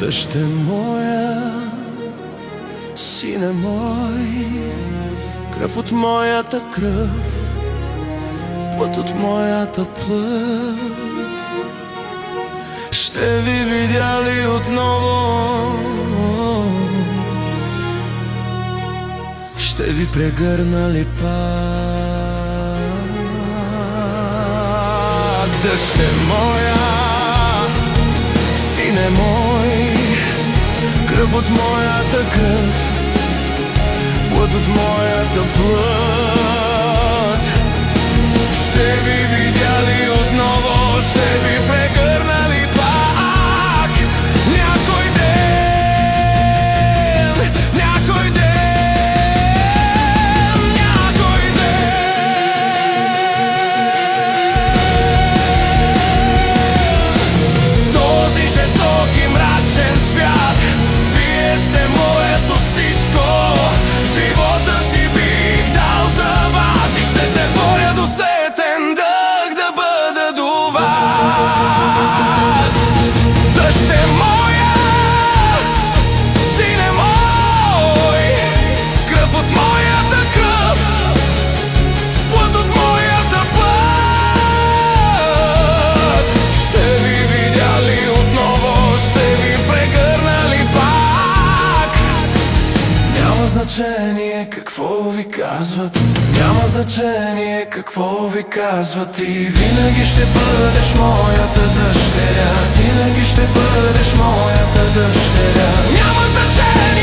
Дъще моя, сине мой, кръв от моята кръв, плът от моята плът. Ще ви видя ли отново? Ще ви прегърна ли пак? Дъще моя, сине мой, кръв от моята кръв, плът от моята плът. Ще ви видя ли отново? Ще ви прегърна ли пак? Някой ден, някой ден, някой ден. В този жесток и мрачен свят вие сте моето всичко. Живота си бих дал за вас и ще се боря до сетен дъх да бъда до вас. Дъще моя, сине мой, кръв от моята кръв, плът от моята плът. Ще ви видя ли отново? Ще ви прегърна ли пак? Няма значение какво ви казват, няма значение какво ви казват. И винаги ще бъдеш моята дъщеря, винаги ще бъдеш моята дъщеря. Няма значение